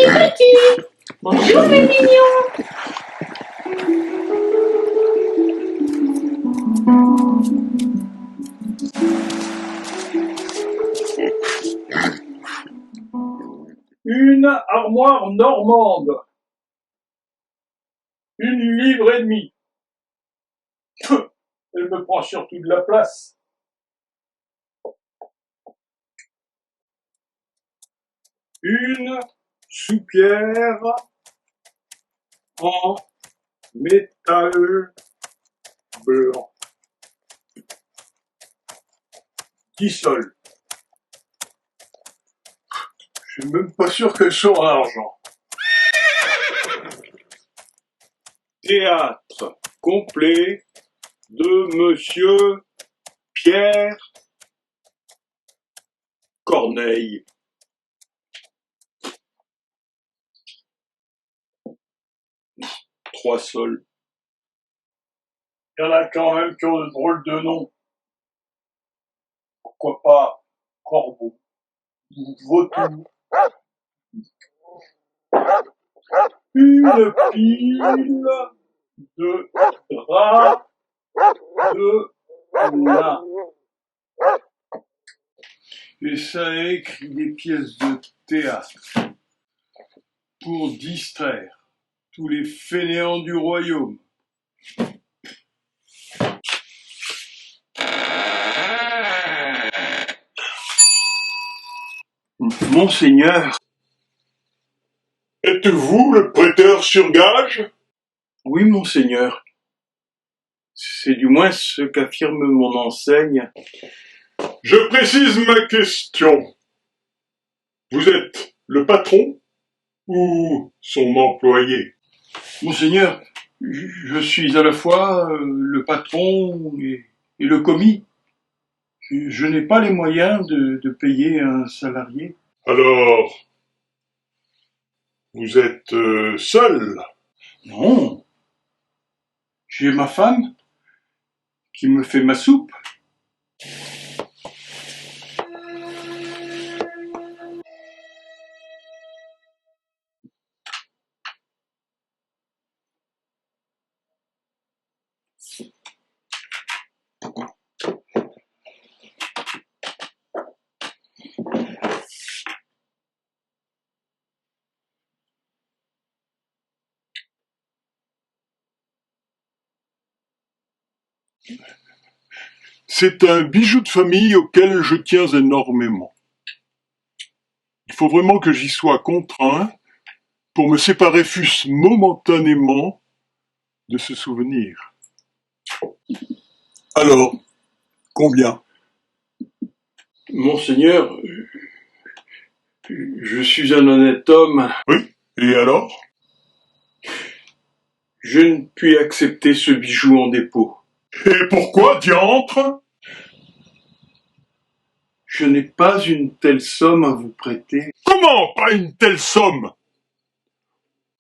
petit. Bonjour mes mignons. Une armoire normande. 1,5 livre. Elle me prend surtout de la place. Une soupière en métal blanc. 10 sols. Je suis même pas sûr qu'elle soit en argent. Théâtre complet de Monsieur Pierre Corneille. 3 sols. Il y en a quand même qui ont de drôles de noms. Pourquoi pas Corbeau, Vautour. Une pile de draps de lin. Et ça a écrit des pièces de théâtre pour distraire tous les fainéants du royaume. Monseigneur. Êtes-vous le prêteur sur gage? Oui, monseigneur. C'est du moins ce qu'affirme mon enseigne. Je précise ma question. Vous êtes le patron ou son employé? Monseigneur, je suis à la fois le patron et le commis. Je n'ai pas les moyens de payer un salarié. Alors, vous êtes seul? Non. J'ai ma femme qui me fait ma soupe. C'est un bijou de famille auquel je tiens énormément. Il faut vraiment que j'y sois contraint pour me séparer fût-ce momentanément de ce souvenir. Alors, combien? Monseigneur, je suis un honnête homme. Oui, et alors? Je ne puis accepter ce bijou en dépôt. Et pourquoi, diantre? Je n'ai pas une telle somme à vous prêter. Comment pas une telle somme?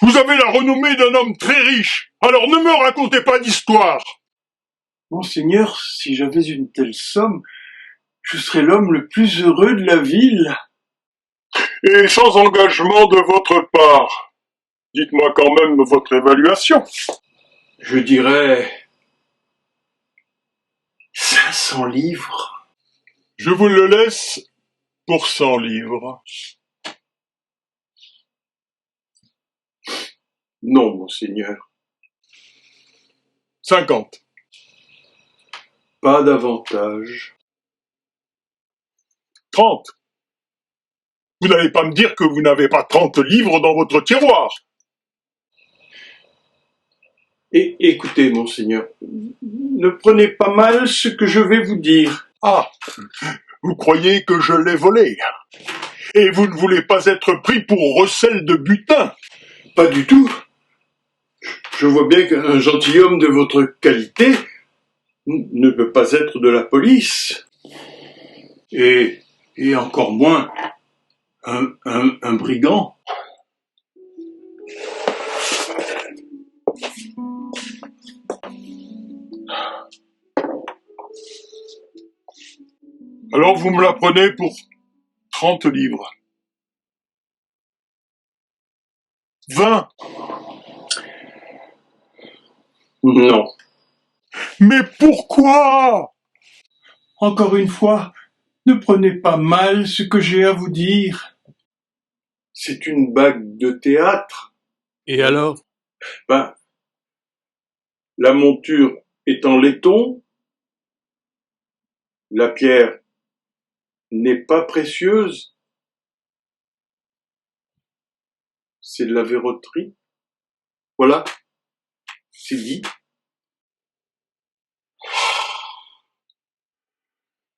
Vous avez la renommée d'un homme très riche, alors ne me racontez pas d'histoire. Monseigneur, si j'avais une telle somme, je serais l'homme le plus heureux de la ville. Et sans engagement de votre part. Dites-moi quand même votre évaluation. Je dirais 500 livres. Je vous le laisse pour 100 livres. Non, monseigneur. 50. Pas davantage. 30. Vous n'allez pas me dire que vous n'avez pas 30 livres dans votre tiroir. Et écoutez, monseigneur, ne prenez pas mal ce que je vais vous dire. Ah, vous croyez que je l'ai volé? Et vous ne voulez pas être pris pour recel de butin? Pas du tout. Je vois bien qu'un gentilhomme de votre qualité ne peut pas être de la police. Et encore moins un brigand. Alors vous me la prenez pour 30 livres. 20. Non. Mais pourquoi? Encore une fois, ne prenez pas mal ce que j'ai à vous dire. C'est une bague de théâtre. Et alors? Ben, la monture est en laiton, la pierre n'est pas précieuse, c'est de la verroterie. Voilà, c'est dit.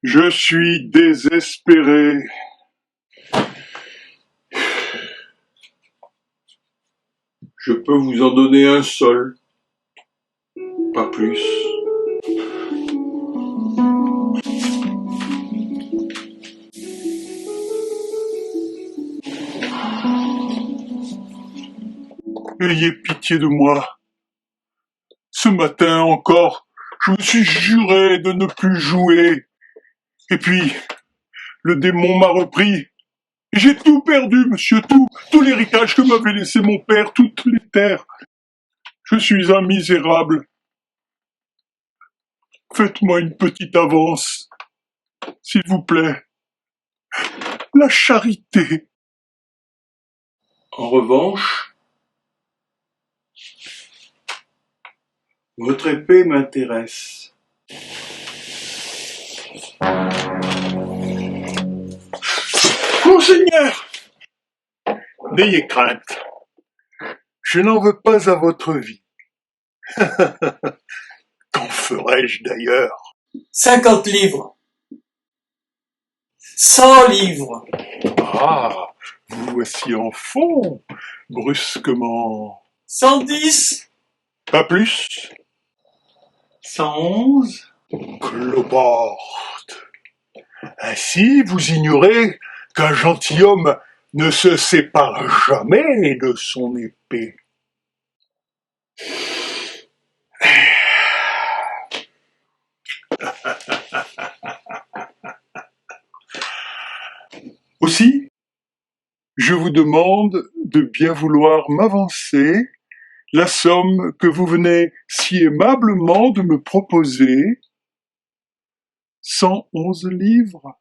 Je suis désespéré. Je peux vous en donner un seul, pas plus. Ayez pitié de moi. Ce matin encore, je me suis juré de ne plus jouer. Et puis, le démon m'a repris. Et j'ai tout perdu, monsieur, tout l'héritage que m'avait laissé mon père, toutes les terres. Je suis un misérable. Faites-moi une petite avance, s'il vous plaît. La charité. En revanche, votre épée m'intéresse. Monseigneur, n'ayez crainte. Je n'en veux pas à votre vie. Qu'en ferais-je d'ailleurs? 50 livres. 100 livres. Ah, vous voici en fond, brusquement. 110. Pas plus? 111. Cloporte. Ainsi, vous ignorez qu'un gentilhomme ne se sépare jamais de son épée. Aussi, je vous demande de bien vouloir m'avancer la somme que vous venez si aimablement de me proposer, 111 livres.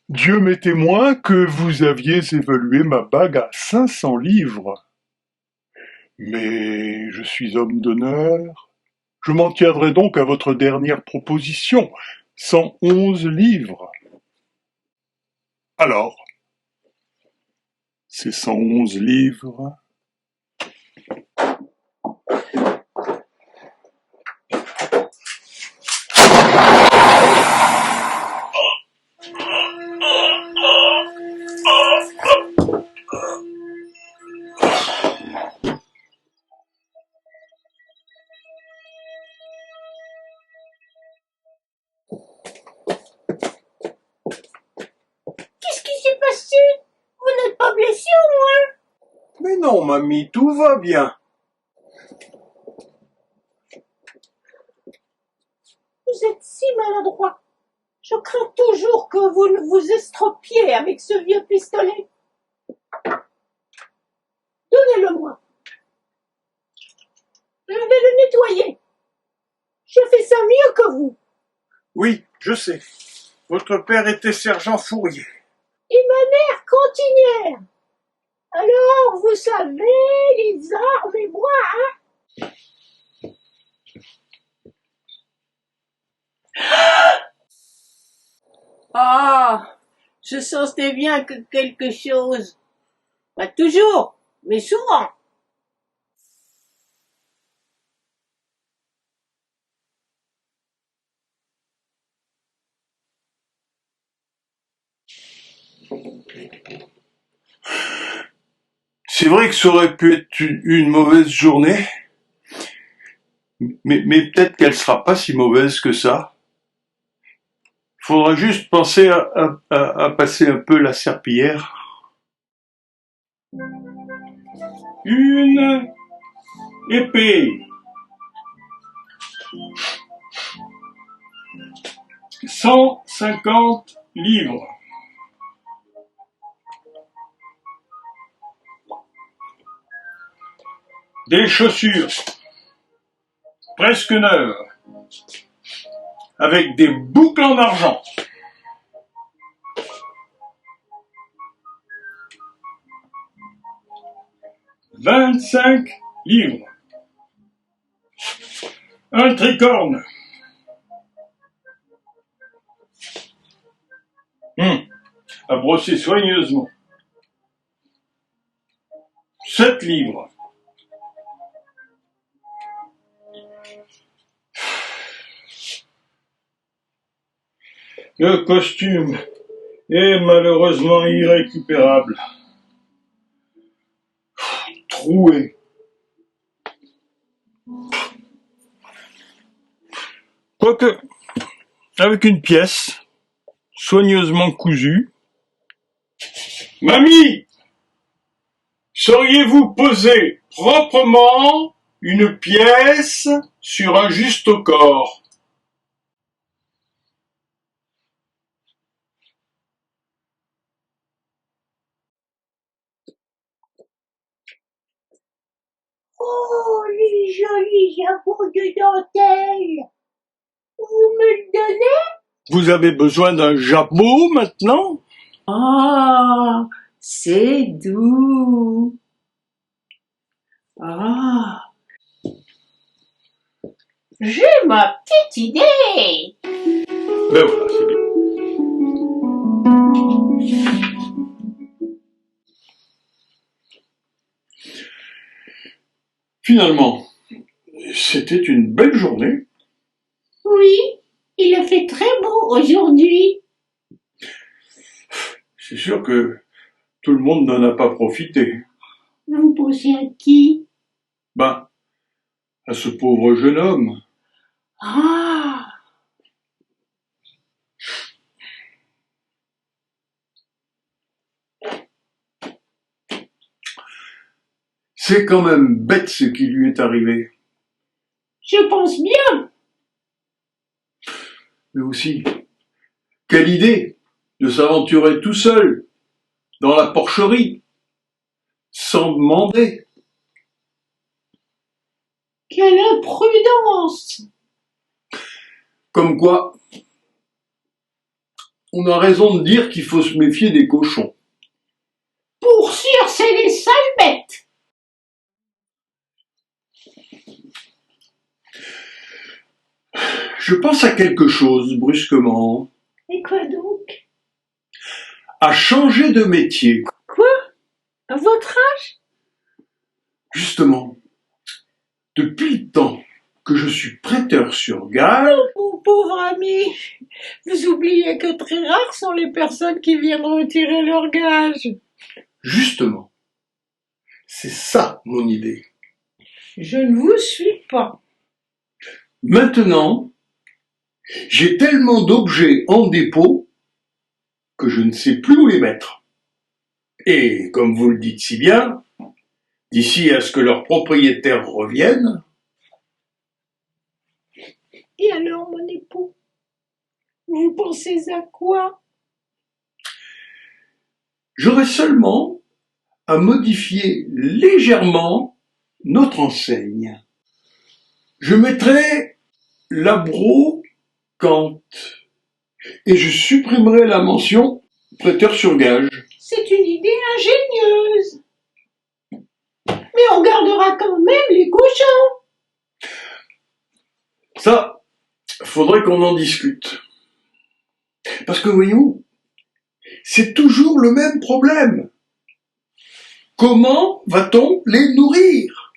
Dieu m'est témoin que vous aviez évalué ma bague à 500 livres. Mais je suis homme d'honneur. Je m'en tiendrai donc à votre dernière proposition, 111 livres. Alors, ces 111 livres... Qu'est-ce qui s'est passé? Vous n'êtes pas blessé au moins? Mais non, mamie, tout va bien. Vous êtes si maladroit. Je crains toujours que vous ne vous estropiez avec ce vieux pistolet. Donnez-le-moi. Je vais le nettoyer. Je fais ça mieux que vous. Oui, je sais. Votre père était sergent fourrier. Et ma mère cantinière. Alors, vous savez, les armes et moi, hein? Ah, je sentais bien que quelque chose. Pas toujours, mais souvent. C'est vrai que ça aurait pu être une mauvaise journée, mais peut-être qu'elle sera pas si mauvaise que ça. Il faudra juste penser à passer un peu la serpillière. Une épée. 150 livres. Des chaussures presque neuves, avec des boucles en argent. $25. Un tricorne. À brosser soigneusement. $7. Le costume est malheureusement irrécupérable. Troué. Quoique, avec une pièce, soigneusement cousue. Mamie, sauriez-vous poser proprement une pièce sur un juste corps? Oh, les jolis jabots de dentelle. Vous me le donnez? Vous avez besoin d'un jabot maintenant? Ah, c'est doux. Ah, J'ai ma petite idée. Ben voilà, c'est bien. Finalement, c'était une belle journée. Oui, il a fait très beau aujourd'hui. C'est sûr que tout le monde n'en a pas profité. Vous pensez à qui? Ben, à ce pauvre jeune homme. Ah, C'est quand même bête ce qui lui est arrivé. je pense bien. Mais aussi, quelle idée de s'aventurer tout seul dans la porcherie, sans demander. Quelle imprudence. Comme quoi, on a raison de dire qu'il faut se méfier des cochons. Pour sûr, c'est les sales bêtes. Je pense à quelque chose brusquement, Et quoi donc? à changer de métier. Quoi? À votre âge? Justement, depuis le temps que je suis prêteur sur gage, Mon pauvre ami, vous oubliez que très rares sont les personnes qui viennent retirer leur gage. justement, c'est ça mon idée. Je ne vous suis pas. Maintenant, j'ai tellement d'objets en dépôt que je ne sais plus où les mettre. Et comme vous le dites si bien, d'ici à ce que leurs propriétaires reviennent, Et alors, mon époux, vous pensez à quoi? j'aurai seulement à modifier légèrement notre enseigne. Je mettrai la brocante et je supprimerai la mention prêteur sur gage. C'est une idée ingénieuse. Mais on gardera quand même les cochons. Ça, faudrait qu'on en discute. Parce que voyez-vous, c'est toujours le même problème. Comment va-t-on les nourrir?